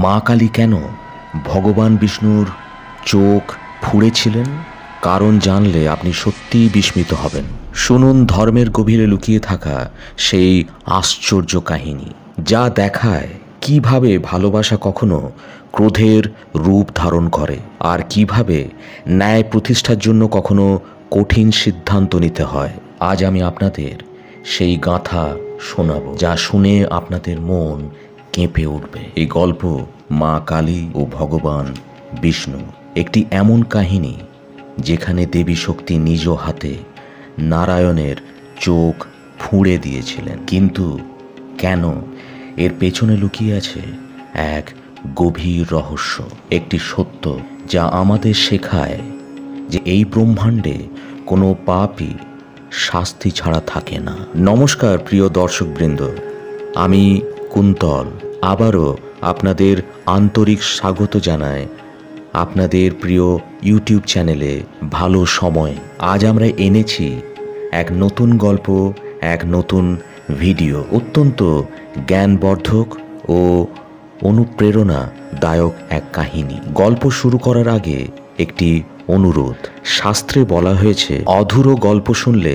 মা কালী কেন ভগবান বিষ্ণুর চোখ ফুঁড়েছিলেন? কারণ জানলে আপনি সত্যিই বিস্মিত হবেন। শুনুন ধর্মের গভীরে লুকিয়ে থাকা সেই আশ্চর্য কাহিনী, যা দেখায় কিভাবে ভালোবাসা কখনো ক্রোধের রূপ ধারণ করে, আর কিভাবে ন্যায় প্রতিষ্ঠার জন্য কখনো কঠিন সিদ্ধান্ত নিতে হয়। আজ আমি আপনাদের সেই গাথা শোনাব, যা শুনে আপনাদের মন কেঁপে উঠবে। এই গল্প মা কালী ও ভগবান বিষ্ণু, একটি এমন কাহিনী যেখানে দেবী শক্তি নিজ হাতে নারায়ণের চোখ ফুঁড়ে দিয়েছিলেন। কিন্তু কেন? এর পেছনে লুকিয়ে আছে এক গভীর রহস্য, একটি সত্য যা আমাদের শেখায় যে এই ব্রহ্মাণ্ডে কোনো পাপই শাস্তি ছাড়া থাকে না। নমস্কার প্রিয় দর্শকবৃন্দ, আমি কুন্তল আবারও আপনাদের আন্তরিক স্বাগত জানাই আপনাদের প্রিয় ইউটিউব চ্যানেলে ভালো সময়। আজ আমরা এনেছি এক নতুন গল্প, এক নতুন ভিডিও, অত্যন্ত জ্ঞানবর্ধক ও অনুপ্রেরণাদায়ক এক কাহিনী। গল্প শুরু করার আগে একটি অনুরোধ। শাস্ত্রে বলা হয়েছে অধুরো গল্প শুনলে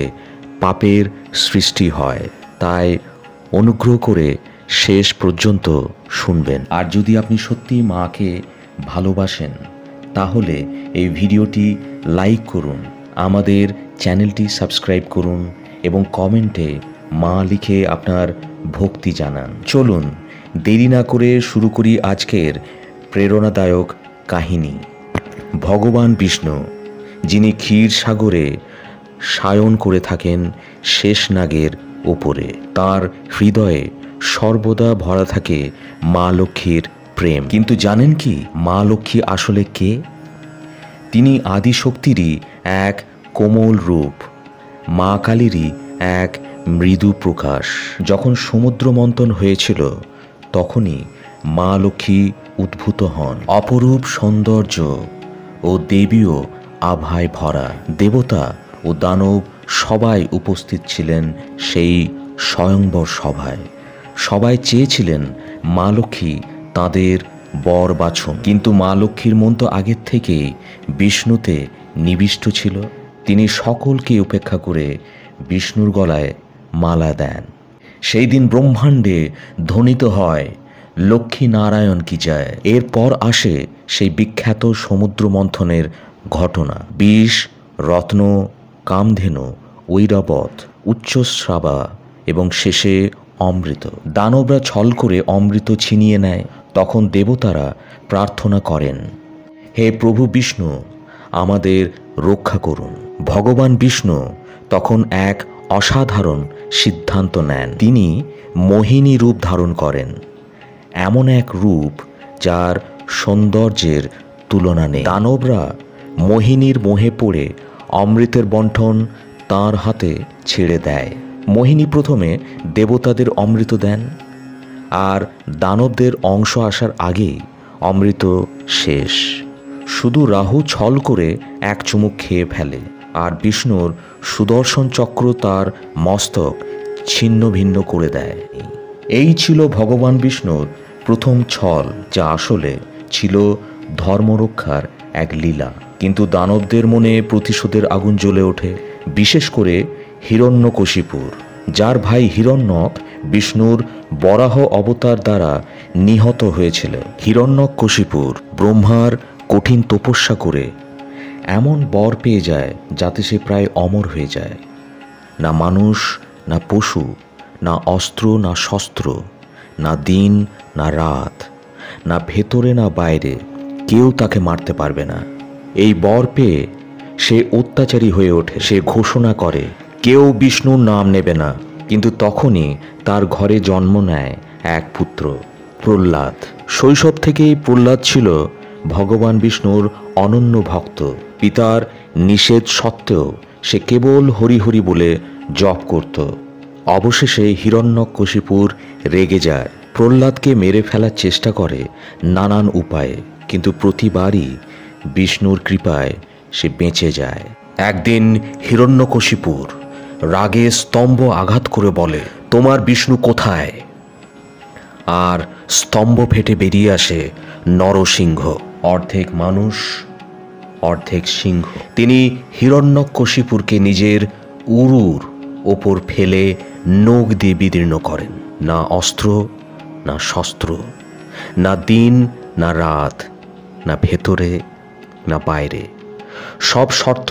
পাপের সৃষ্টি হয়, তাই অনুগ্রহ করে শেষ পর্যন্ত শুনবেন। আর যদি আপনি সত্যি মাকে ভালোবাসেন তাহলে এই ভিডিওটি লাইক করুন, আমাদের চ্যানেলটি সাবস্ক্রাইব করুন এবং কমেন্টে মা লিখে আপনার ভক্তি জানান। চলুন দেরি না করে শুরু করি আজকের প্রেরণাদায়ক কাহিনী। ভগবান বিষ্ণু, যিনি ক্ষীর সাগরে সায়ন করে থাকেন শেষনাগের ওপরে, তার হৃদয়ে সর্বদা ভরা থাকে মা লক্ষ্মীর প্রেম। কিন্তু জানেন কি মা লক্ষ্মী আসলে কে? তিনি আদিশক্তিরই এক কোমল রূপ, মা কালীরই এক মৃদু প্রকাশ। যখন সমুদ্র মন্থন হয়েছিল তখনই মা লক্ষ্মী উদ্ভূত হন, অপরূপ সৌন্দর্য ও দেবীও আভায় ভরা। দেবতা ও দানব সবাই উপস্থিত ছিলেন সেই স্বয়ংবর সভায়। সবাই চেয়েছিলেন মা লক্ষ্মী তাদের বর বাছুন, কিন্তু মা লক্ষ্মীর মন তো আগের থেকেই বিষ্ণুতে নিবিষ্ট ছিল। তিনি সকলকে উপেক্ষা করে বিষ্ণুর গলায় মালা দেন। সেই দিন ব্রহ্মাণ্ডে ধ্বনিত হয় লক্ষ্মী নারায়ণ কি জয়। এরপর আসে সেই বিখ্যাত সমুদ্র মন্থনের ঘটনা। বিষ, রত্ন, কামধেনু, ঐরাবত, উচ্চশ্রাবা এবং শেষে অমৃত। দানবরা ছল করে অমৃত ছিনিয়ে নেয়। তখন দেবতারা প্রার্থনা করেন, হে প্রভু বিষ্ণু, আমাদের রক্ষা করুন। ভগবান বিষ্ণু তখন এক অসাধারণ সিদ্ধান্ত নেন। তিনি মোহিনী রূপ ধারণ করেন, এমন এক রূপ যার সৌন্দর্যের তুলনা নেই। দানবরা মোহিনীর মোহে পড়ে অমৃতের বণ্টন তাঁর হাতে ছেড়ে দেয়। মোহিনী প্রথমে দেবতাদের অমৃত দেন, আর দানবদের অংশ আসার আগেই অমৃত শেষ। শুধু রাহু ছল করে এক চুমুক খেয়ে ফেলে, আর বিষ্ণুর সুদর্শন চক্র তার মস্তক ছিন্ন ভিন্ন করে দেয়। এই ছিল ভগবান বিষ্ণুর প্রথম ছল, যা আসলে ছিল ধর্মরক্ষার এক লীলা। কিন্তু দানবদের মনে প্রতিশোধের আগুন জ্বলে ওঠে, বিশেষ করে হিরণ্যকশিপুর, যার ভাই হিরণ্যক বিষ্ণুর বরাহ অবতার দ্বারা নিহত হয়েছিল। হিরণ্যকশিপুর ব্রহ্মার কঠিন তপস্যা করে এমন বর পেয়ে যায় যাতে সে প্রায় অমর হয়ে যায়। না মানুষ, না পশু, না অস্ত্র, না শস্ত্র, না দিন, না রাত, না ভেতরে, না বাইরে, কেউ তাকে মারতে পারবে না। এই বর পেয়ে সে অত্যাচারী হয়ে ওঠে। সে ঘোষণা করে কেউ বিষ্ণুর নাম নেবে না। কিন্তু তখনই তার ঘরে জন্ম নেয় এক পুত্র, প্রহ্লাদ। শৈশব থেকেই প্রহ্লাদ ছিল ভগবান বিষ্ণুর অনন্য ভক্ত। পিতার নিষেধ সত্ত্বেও সে কেবল হরি হরি বলে জপ করত। অবশেষে হিরণ্যকশিপুর রেগে যায়, প্রহ্লাদকে মেরে ফেলার চেষ্টা করে নানান উপায়ে, কিন্তু প্রতিবারই বিষ্ণুর কৃপায় সে বেঁচে যায়। একদিন হিরণ্যকশিপুর রাগে স্তম্ভ আঘাত করে বলে, তোমার বিষ্ণু কোথায়? আর স্তম্ভ ফেটে বেরিয়ে আসে নরসিংহ, অর্ধেক মানুষ অর্ধেক সিংহ। তিনি হিরণ্যকশিপুরকে নিজের উরুর ওপর ফেলে নখ দিয়ে বিদীর্ণ করেন। না অস্ত্র, না শস্ত্র, না দিন, না রাত, না ভেতরে, না বাইরে, সব শর্ত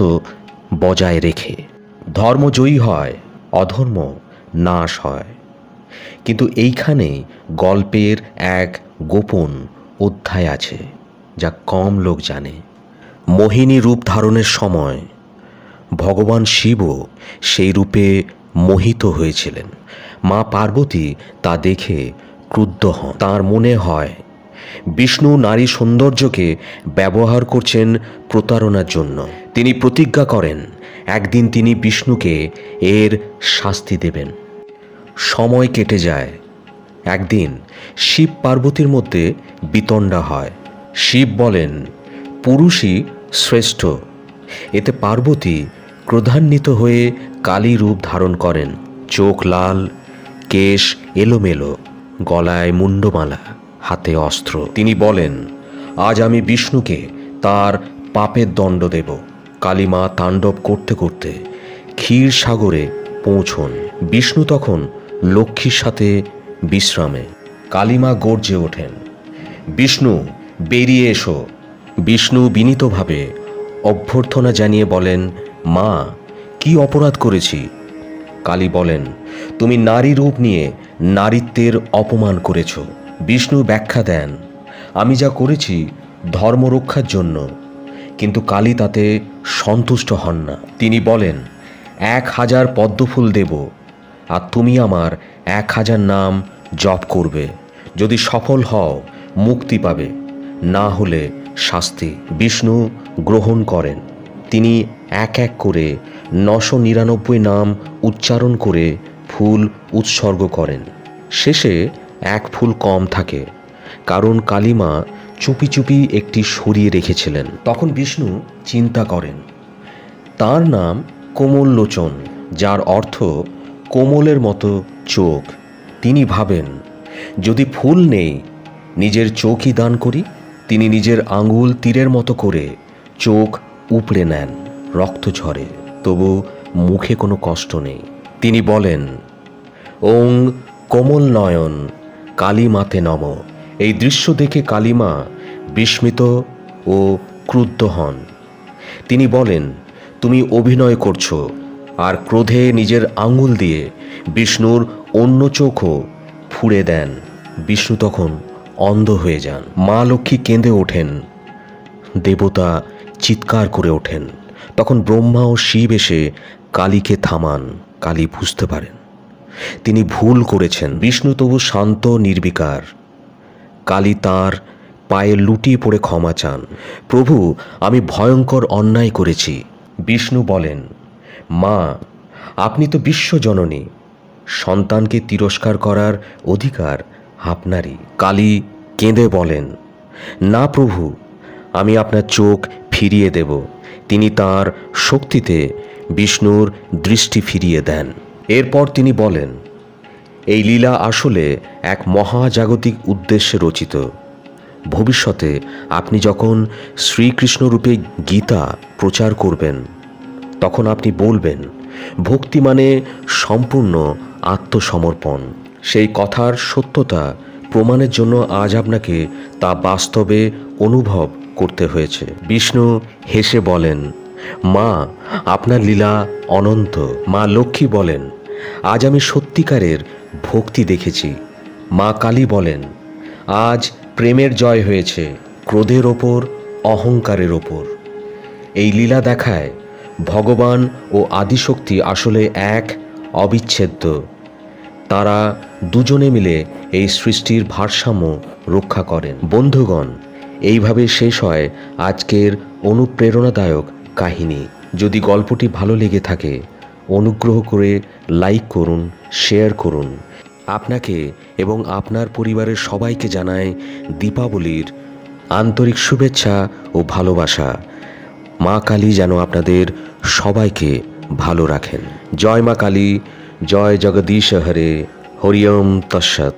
বজায় রেখে ধর্ম জয়ী হয়, অধর্ম নাশ হয়। কিন্তু এইখানে গল্পের এক গোপন অধ্যায় আছে যা কম লোক জানে। মোহিনী রূপ ধারণের সময় ভগবান শিবও সেই রূপে মোহিত হয়েছিলেন। মা পার্বতী তা দেখে ক্রুদ্ধ হন। তাঁর মনে হয় বিষ্ণু নারী সৌন্দর্যকে ব্যবহার করছেন প্রতারণার জন্য। তিনি প্রতিজ্ঞা করেন একদিন তিনি বিষ্ণুকে এর শাস্তি দেবেন। সময় কেটে যায়। একদিন শিব পার্বতীর মধ্যে বিতণ্ডা হয়। শিব বলেন পুরুষই শ্রেষ্ঠ। এতে পার্বতী ক্রোধান্বিত হয়ে কালী রূপ ধারণ করেন। চোখ লাল, কেশ এলোমেলো, গলায় মুন্ডমালা, হাতে অস্ত্র। তিনি বলেন আজ আমি বিষ্ণুকে তার পাপের দণ্ড দেব। কালীমা তাণ্ডব করতে করতে ক্ষীর সাগরে পৌঁছন। বিষ্ণু তখন লক্ষ্মীর সাথে বিশ্রামে। কালীমা গর্জে ওঠেন, বিষ্ণু বেরিয়ে এসো। বিষ্ণু বিনীতভাবে অভ্যর্থনা জানিয়ে বলেন, মা কি অপরাধ করেছি? কালী বলেন, তুমি নারী রূপ নিয়ে নারীত্বের অপমান করেছ। বিষ্ণু ব্যাখ্যা দেন, আমি যা করেছি ধর্ম রক্ষার জন্য। কিন্তু কালী তাতে সন্তুষ্ট হন না। তিনি বলেন 1000 পদ্মফুল দেব আর তুমি আমার 1000 নাম জপ করবে। যদি সফল হও মুক্তি পাবে, না হলে শাস্তি। বিষ্ণু গ্রহণ করেন। তিনি এক এক করে 999 নাম উচ্চারণ করে ফুল উৎসর্গ করেন। শেষে এক ফুল কম থাকে, কারণ কালীমা চুপি চুপি একটি সরিয়ে রেখেছিলেন। তখন বিষ্ণু চিন্তা করেন, তার নাম কোমল লোচন, যার অর্থ কোমলের মতো চোখ। তিনি ভাবেন যদি ফুল নেই নিজের চোখই দান করি। তিনি নিজের আঙুল তীরের মতো করে চোখ উপড়ে নেন। রক্ত ঝরে, তবু মুখে কোনো কষ্ট নেই। তিনি বলেন ওং কোমল নয়ন কালী মাতে নম। এই দৃশ্য দেখে কালীমা বিস্মিত ও ক্রুদ্ধ হন। তিনি বলেন তুমি অভিনয় করছো, আর ক্রোধে নিজের আঙুল দিয়ে বিষ্ণুর অন্য চোখও ফুঁড়ে দেন। বিষ্ণু তখন অন্ধ হয়ে যান। মা লক্ষ্মী কেঁদে ওঠেন, দেবতা চিৎকার করে ওঠেন। তখন ব্রহ্মা ও শিব এসে কালীকে থামান। কালী বুঝতে পারেন তিনি ভুল করেছেন। বিষ্ণু তবু শান্ত নির্বিকার। কালী তাঁর পায়ে লুটিয়ে পড়ে ক্ষমা চান, প্রভু আমি ভয়ঙ্কর অন্যায় করেছি। বিষ্ণু বলেন মা আপনি তো বিশ্বজননী, সন্তানকে তিরস্কার করার অধিকার আপনারই। কালী কেঁদে বলেন না প্রভু, আমি আপনার চোখ ফিরিয়ে দেব। তিনি তাঁর শক্তিতে বিষ্ণুর দৃষ্টি ফিরিয়ে দেন। এরপর তিনি বলেন এই লীলা আসলে এক মহাজাগতিক উদ্দেশ্যে রচিত। ভবিষ্যতে আপনি যখন শ্রীকৃষ্ণ রূপে গীতা প্রচার করবেন, তখন আপনি বলবেন ভক্তি মানে সম্পূর্ণ আত্মসমর্পণ। সেই কথার সত্যতা প্রমাণের জন্য আজ আপনাকে তা বাস্তবে অনুভব করতে হয়েছে। বিষ্ণু হেসে বলেন মা আপনার লীলা অনন্ত। মা লক্ষ্মী বলেন আজ আমি সত্যিকারের ভক্তি দেখেছি। মা কালী বলেন আজ প্রেমের জয় হয়েছে ক্রোধের ওপর, অহংকারের ওপর। এই লীলা দেখায় ভগবান ও আদিশক্তি আসলে এক, অবিচ্ছেদ্য। তারা দুজনে মিলে এই সৃষ্টির ভারসাম্য রক্ষা করেন। বন্ধুগণ, এইভাবে শেষ হয় আজকের অনুপ্রেরণাদায়ক কাহিনী। যদি গল্পটি ভালো লেগে থাকে অনুগ্রহ করে লাইক করুন, শেয়ার করুন। আপনাকে এবং আপনার পরিবারের সবাইকে জানাই দীপাবলির আন্তরিক শুভেচ্ছা ও ভালোবাসা। মা কালী যেন আপনাদের সবাইকে ভালো রাখেন। জয় মা কালী, জয় জগদীশ হরে। হরি ওম তৎসৎ।